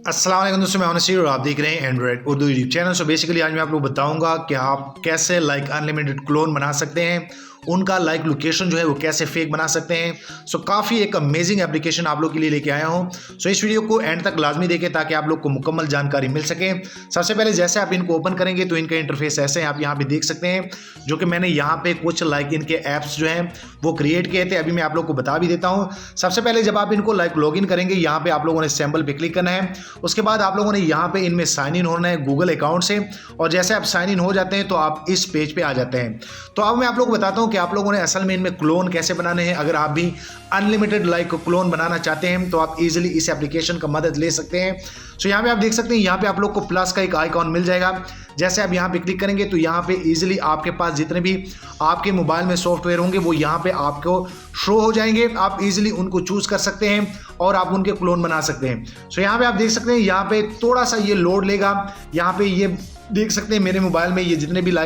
अस्सलाम वालेकुम दोस्तों, मैं नसीर और आप देख रहे हैं Android Urdu YouTube channel. So basically आज मैं आप लोग बताऊंगा कि आप कैसे अनलिमिटेड क्लोन बना सकते हैं, उनका लोकेशन जो है वो कैसे फेक बना सकते हैं। सो काफ़ी एक अमेजिंग एप्लीकेशन आप लोग के लिए लेके आया हूँ। सो इस वीडियो को एंड तक लाजमी देखें ताकि आप लोग को मुकम्मल जानकारी मिल सके। सबसे पहले जैसे आप इनको ओपन करेंगे तो इनका इंटरफेस ऐसे आप यहाँ पे देख सकते हैं, जो कि मैंने यहाँ पे कुछ इनके ऐप्स जो हैं वो क्रिएट किए थे। अभी मैं आप लोग को बता भी देता हूँ। सबसे पहले जब आप इनको लॉगिन करेंगे, यहाँ पे आप लोगों ने सैम्पल पे क्लिक करना है। उसके बाद आप लोगों ने यहाँ पे इनमें साइन इन होना है गूगल अकाउंट से, और जैसे आप साइन इन हो जाते हैं तो आप इस पेज पे आ जाते हैं। तो अब मैं आप लोग को बताता हूँ कि आप लोगों ने असल में इनमें क्लोन कैसे बनाने हैं। अगर आप भी अनलिमिटेड क्लोन बनाना चाहते हैं तो आप इजीली इस एप्लीकेशन का मदद ले सकते हैं। सो यहाँ पे आप देख सकते हैं, यहाँ पे आप लोग को प्लस का एक आइकॉन मिल जाएगा। जैसे आप यहाँ पे क्लिक करेंगे तो यहाँ पे इजीली आपके पास जितने भी आपके मोबाइल में सॉफ्टवेयर होंगे वो यहाँ पे आपको शो हो जाएंगे। आप इजीली उनको चूज कर सकते हैं और आप उनके क्लोन बना सकते हैं। सो यहाँ पे आप देख सकते हैं, यहाँ पे थोड़ा सा ये लोड लेगा। यहाँ पे ये देख सकते हैं मेरे मोबाइल में ये जितने भी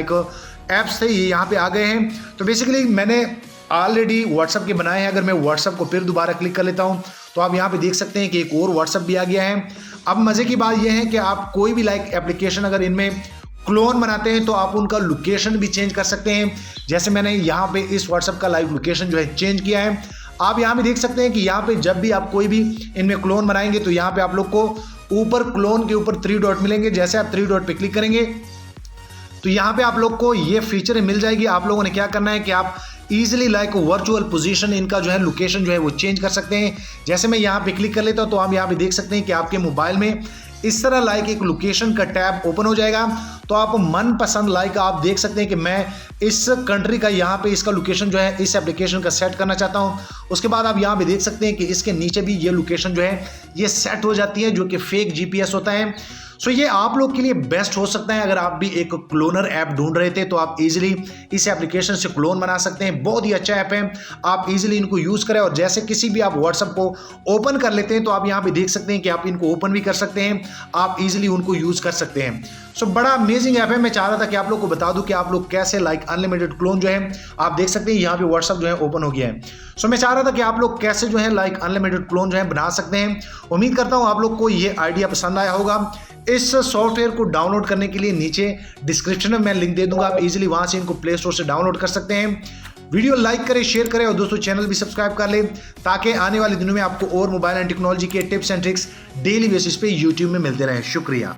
ऐप्स थे ये यहाँ पे आ गए हैं। तो बेसिकली मैंने ऑलरेडी व्हाट्सअप के बनाए हैं। अगर मैं व्हाट्सअप को फिर दोबारा क्लिक कर लेता हूँ तो आप यहाँ पे देख सकते हैं कि एक और व्हाट्सअप भी आ गया है। अब मज़े की बात यह है कि आप कोई भी एप्लीकेशन अगर इनमें क्लोन बनाते हैं तो आप उनका लोकेशन भी चेंज कर सकते हैं। जैसे मैंने यहाँ पे इस व्हाट्सअप का लाइव लोकेशन जो है चेंज किया है। आप यहाँ पे देख सकते हैं कि यहाँ पे जब भी आप कोई भी इनमें क्लोन बनाएंगे तो यहाँ पे आप लोग को ऊपर क्लोन के ऊपर 3 डॉट मिलेंगे। जैसे आप 3 डॉट पे क्लिक करेंगे तो यहाँ पे आप लोग को ये फीचर मिल जाएगी। आप लोगों ने क्या करना है कि आप इजीली वर्चुअल पोजीशन इनका जो है लोकेशन जो है वो चेंज कर सकते हैं। जैसे मैं यहाँ पे क्लिक कर लेता हूँ तो आप यहाँ पे देख सकते हैं कि आपके मोबाइल में इस तरह एक लोकेशन का टैब ओपन हो जाएगा। तो आप मनपसंद आप देख सकते हैं कि मैं इस कंट्री का यहाँ पे इसका लोकेशन जो है इस एप्लीकेशन का सेट करना चाहता हूँ। उसके बाद आप यहाँ पे देख सकते हैं कि इसके नीचे भी ये लोकेशन जो है ये सेट हो जाती है, जो कि फेक जीपीएस होता है। सो ये आप लोग के लिए बेस्ट हो सकता है। अगर आप भी एक क्लोनर ऐप ढूंढ रहे थे तो आप इजीली इस एप्लीकेशन से क्लोन बना सकते हैं। बहुत ही अच्छा ऐप है, आप इजीली इनको यूज करें। और जैसे किसी भी आप व्हाट्सएप को ओपन कर लेते हैं तो आप यहाँ पे देख सकते हैं कि आप इनको ओपन भी कर सकते हैं, आप इजीली उनको यूज कर सकते हैं। सो बड़ा अमेजिंग ऐप है। मैं चाह रहा था कि आप लोग को बता दूं कि आप लोग कैसे अनलिमिटेड क्लोन जो है आप देख सकते हैं यहाँ पे व्हाट्सएप जो है ओपन हो गया है। सो मैं चाह रहा था कि आप लोग कैसे जो है अनलिमिटेड क्लोन जो है बना सकते हैं। उम्मीद करता हूँ आप लोग को ये आइडिया पसंद आया होगा। इस सॉफ्टवेयर को डाउनलोड करने के लिए नीचे डिस्क्रिप्शन में मैं लिंक दे दूंगा, आप इजीली वहां से इनको प्ले स्टोर से डाउनलोड कर सकते हैं। वीडियो लाइक करें, शेयर करें और दोस्तों चैनल भी सब्सक्राइब कर लें ताकि आने वाले दिनों में आपको और मोबाइल एंड टेक्नोलॉजी के tips and tricks daily basis पे यूट्यूब में मिलते रहें। शुक्रिया।